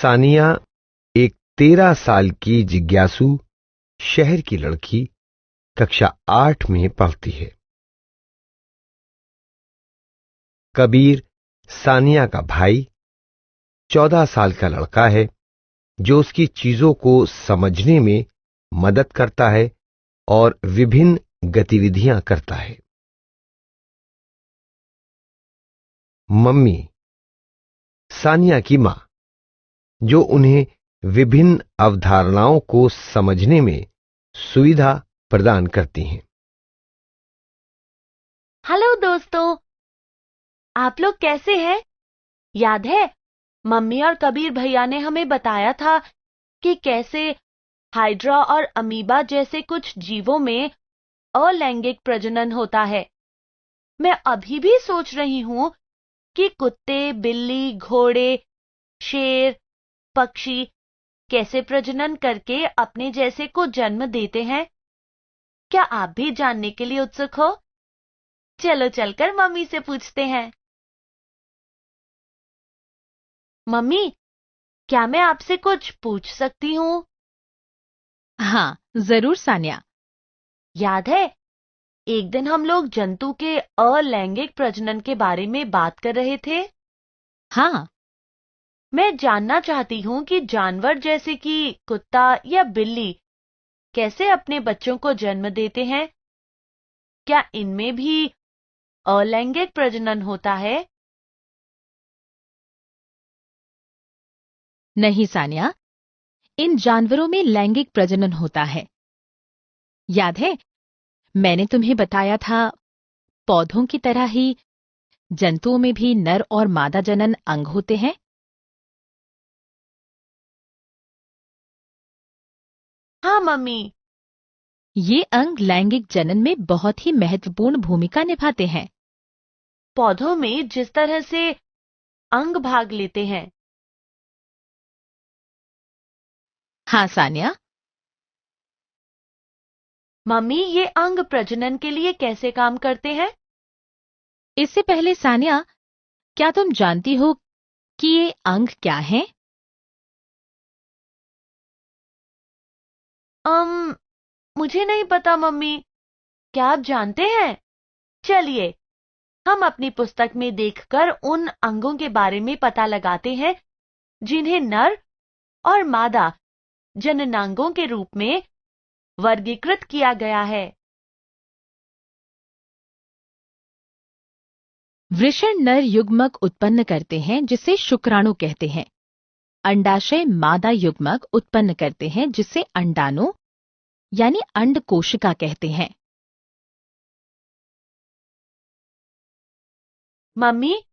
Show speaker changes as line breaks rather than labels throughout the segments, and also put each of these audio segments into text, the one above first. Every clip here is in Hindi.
सानिया एक 13 साल की जिज्ञासु शहर की लड़की कक्षा 8 में पढ़ती है। कबीर सानिया का भाई 14 साल का लड़का है जो उसकी चीजों को समझने में मदद करता है और विभिन्न गतिविधियां करता है। मम्मी सानिया की मां जो उन्हें विभिन्न अवधारणाओं को समझने में सुविधा प्रदान करती हैं।
हेलो दोस्तों, आप लोग कैसे हैं? याद है मम्मी और कबीर भैया ने हमें बताया था कि कैसे हाइड्रा और अमीबा जैसे कुछ जीवों में अलैंगिक प्रजनन होता है। मैं अभी भी सोच रही हूं कि कुत्ते, बिल्ली, घोड़े, शेर, पक्षी कैसे प्रजनन करके अपने जैसे को जन्म देते हैं। क्या आप भी जानने के लिए उत्सुक हो? चलो चलकर मम्मी से पूछते हैं। मम्मी, क्या मैं आपसे कुछ पूछ सकती हूँ?
हाँ, जरूर सानिया।
याद है एक दिन हम लोग जंतु के अलैंगिक प्रजनन के बारे में बात कर रहे थे।
हाँ,
मैं जानना चाहती हूँ कि जानवर जैसे कि कुत्ता या बिल्ली कैसे अपने बच्चों को जन्म देते हैं। क्या इनमें भी अलैंगिक प्रजनन होता है?
नहीं सानिया, इन जानवरों में लैंगिक प्रजनन होता है। याद है मैंने तुम्हें बताया था पौधों की तरह ही जंतुओं में भी नर और मादा जनन अंग होते हैं।
हाँ मम्मी।
ये अंग लैंगिक जनन में बहुत ही महत्वपूर्ण भूमिका निभाते हैं।
पौधों में जिस तरह से अंग भाग लेते हैं।
हाँ सानिया,
मम्मी, ये अंग प्रजनन के लिए कैसे काम करते हैं?
इससे पहले सानिया, क्या तुम जानती हो कि ये अंग क्या हैं?
मुझे नहीं पता मम्मी। क्या आप जानते हैं? चलिए हम अपनी पुस्तक में देखकर उन अंगों के बारे में पता लगाते हैं जिन्हें नर और मादा जननांगों के रूप में वर्गीकृत किया गया है।
वृषण नर युग्मक उत्पन्न करते हैं जिसे शुक्राणु कहते हैं। अंडाशय मादा युग्मक उत्पन्न करते हैं जिसे अंडाणु यानी अंड कोशिका कहते हैं।
मम्मी,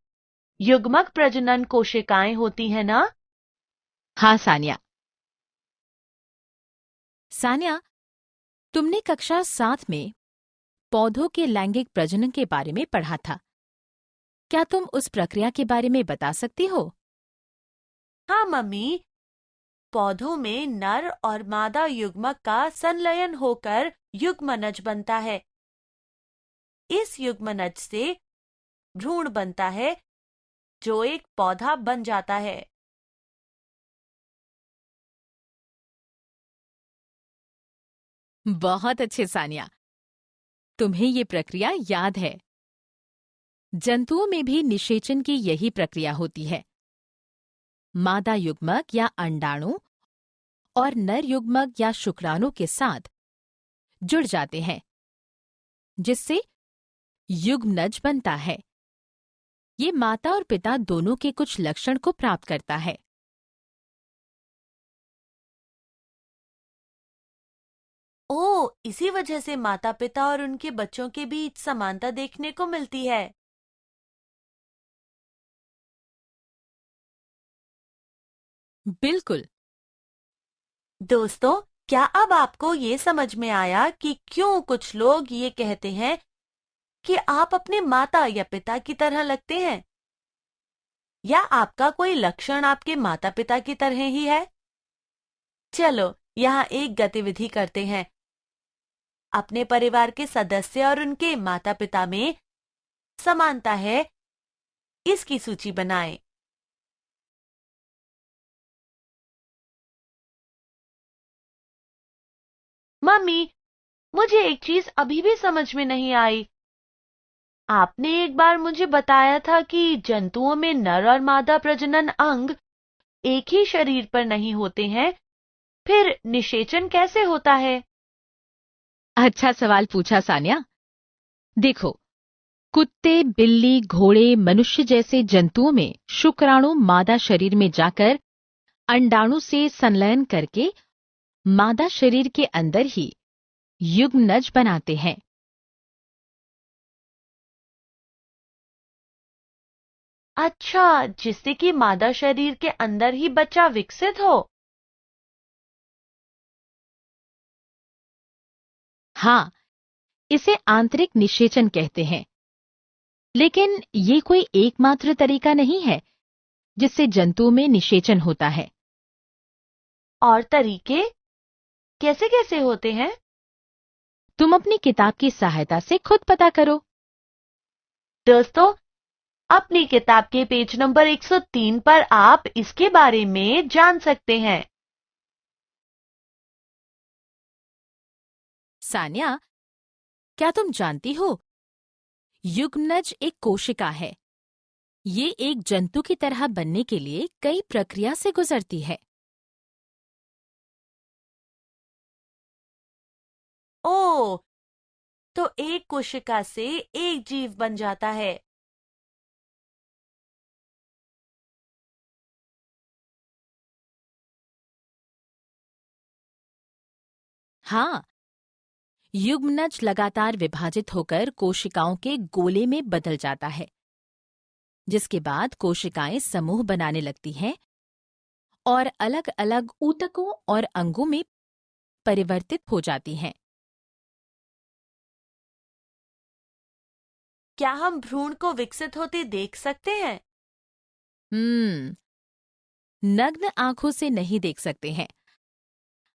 युग्मक प्रजनन कोशिकाएं होती हैं ना?
हाँ सानिया। सानिया, तुमने कक्षा 7 में पौधों के लैंगिक प्रजनन के बारे में पढ़ा था। क्या तुम उस प्रक्रिया के बारे में बता सकती हो?
हाँ मम्मी, पौधों में नर और मादा युग्मक का संलयन होकर युग्मनज बनता है। इस युग्मनज से भ्रूण बनता है जो एक पौधा बन जाता है।
बहुत अच्छे सानिया, तुम्हें ये प्रक्रिया याद है। जंतुओं में भी निषेचन की यही प्रक्रिया होती है। मादा युग्मक या अंडाणु और नर युग्मक या शुक्राणु के साथ जुड़ जाते हैं जिससे युग्मनज बनता है। ये माता और पिता दोनों के कुछ लक्षण को प्राप्त करता है।
ओह, इसी वजह से माता पिता और उनके बच्चों के बीच समानता देखने को मिलती है।
बिल्कुल।
दोस्तों, क्या अब आपको ये समझ में आया कि क्यों कुछ लोग ये कहते हैं कि आप अपने माता या पिता की तरह लगते हैं? या आपका कोई लक्षण आपके माता पिता की तरह ही है? चलो यहाँ एक गतिविधि करते हैं। अपने परिवार के सदस्य और उनके माता पिता में समानता है, इसकी सूची बनाएं। मम्मी, मुझे एक चीज अभी भी समझ में नहीं आई। आपने एक बार मुझे बताया था कि जंतुओं में नर और मादा प्रजनन अंग एक ही शरीर पर नहीं होते हैं, फिर निषेचन कैसे होता है?
अच्छा सवाल पूछा सान्या। देखो, कुत्ते, बिल्ली, घोड़े, मनुष्य जैसे जंतुओं में शुक्राणु मादा शरीर में जाकर अंडाणु से संलयन करके मादा शरीर के अंदर ही युग्मनज बनाते हैं।
अच्छा, जिससे कि मादा शरीर के अंदर ही बच्चा विकसित हो।
हाँ, इसे आंतरिक निषेचन कहते हैं। लेकिन ये कोई एकमात्र तरीका नहीं है जिससे जंतुओं में निषेचन होता है।
और तरीके कैसे कैसे होते हैं?
तुम अपनी किताब की सहायता से खुद पता करो।
दोस्तों, अपनी किताब के पेज नंबर 103 पर आप इसके बारे में जान सकते हैं।
सान्या, क्या तुम जानती हो, युग्मनज एक कोशिका है। ये एक जंतु की तरह बनने के लिए कई प्रक्रिया से गुजरती है।
ओह, तो एक कोशिका से एक जीव बन जाता है।
हाँ, युग्मनज लगातार विभाजित होकर कोशिकाओं के गोले में बदल जाता है, जिसके बाद कोशिकाएं समूह बनाने लगती हैं और अलग-अलग ऊतकों और अंगों में परिवर्तित हो जाती हैं।
क्या हम भ्रूण को विकसित होते देख सकते हैं?
नग्न आंखों से नहीं देख सकते हैं।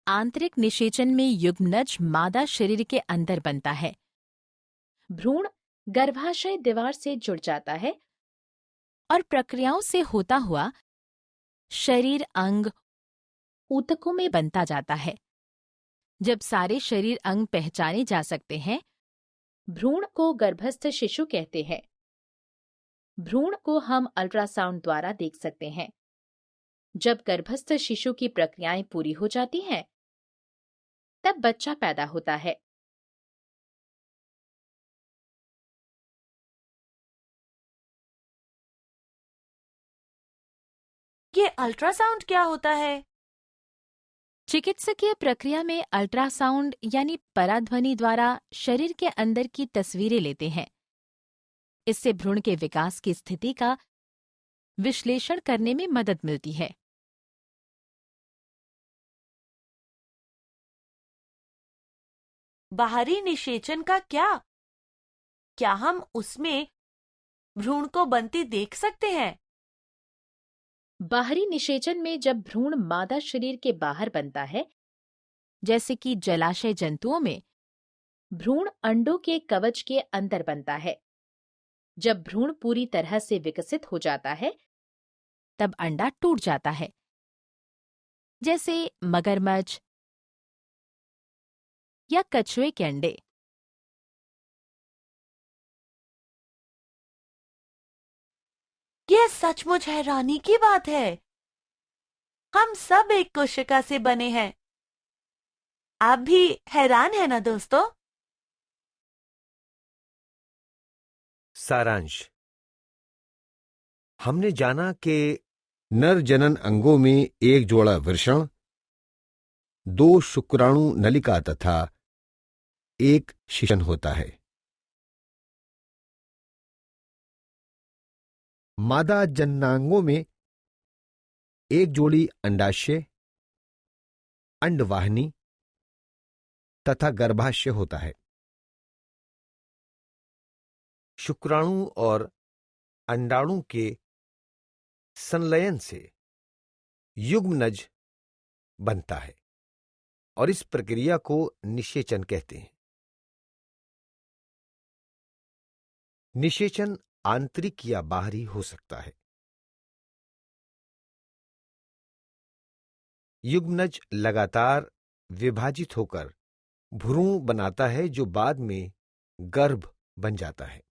आंतरिक निषेचन में युग्मनज मादा शरीर के अंदर बनता है। भ्रूण गर्भाशय दीवार से जुड़ जाता है और प्रक्रियाओं से होता हुआ शरीर अंग ऊतकों में बनता जाता है। जब सारे शरीर अंग पहचाने जा सकते हैं, भ्रूण को गर्भस्थ शिशु कहते हैं। भ्रूण को हम अल्ट्रासाउंड द्वारा देख सकते हैं। जब गर्भस्थ शिशु की प्रक्रियाएं पूरी हो जाती हैं, तब बच्चा पैदा होता है।
ये अल्ट्रासाउंड क्या होता है?
चिकित्सकीय प्रक्रिया में अल्ट्रासाउंड यानी पराध्वनि द्वारा शरीर के अंदर की तस्वीरें लेते हैं। इससे भ्रूण के विकास की स्थिति का विश्लेषण करने में मदद मिलती है।
बाहरी निषेचन का क्या? क्या हम उसमें भ्रूण को बनते देख सकते हैं?
बाहरी निषेचन में जब भ्रूण मादा शरीर के बाहर बनता है, जैसे कि जलाशय जंतुओं में, भ्रूण अंडों के कवच के अंदर बनता है। जब भ्रूण पूरी तरह से विकसित हो जाता है, तब अंडा टूट जाता है। जैसे मगरमच्छ या कछुए के अंडे।
यह सचमुच हैरानी की बात है। हम सब एक कोशिका से बने हैं। आप भी हैरान है ना दोस्तों?
सारांश। हमने जाना कि नर जनन अंगों में एक जोड़ा वृषण, दो शुक्राणु नलिका तथा एक शिशन होता है। मादा जननांगों में एक जोड़ी अंडाशय, अंडवाहिनी तथा गर्भाशय होता है। शुक्राणु और अंडाणु के संलयन से युग्मनज बनता है और इस प्रक्रिया को निषेचन कहते हैं। निषेचन आंतरिक या बाहरी हो सकता है। युग्मनज लगातार विभाजित होकर भ्रूण बनाता है जो बाद में गर्भ बन जाता है।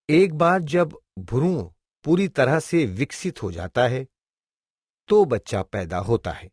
एक बार जब भ्रूण पूरी तरह से विकसित हो जाता है तो बच्चा पैदा होता है।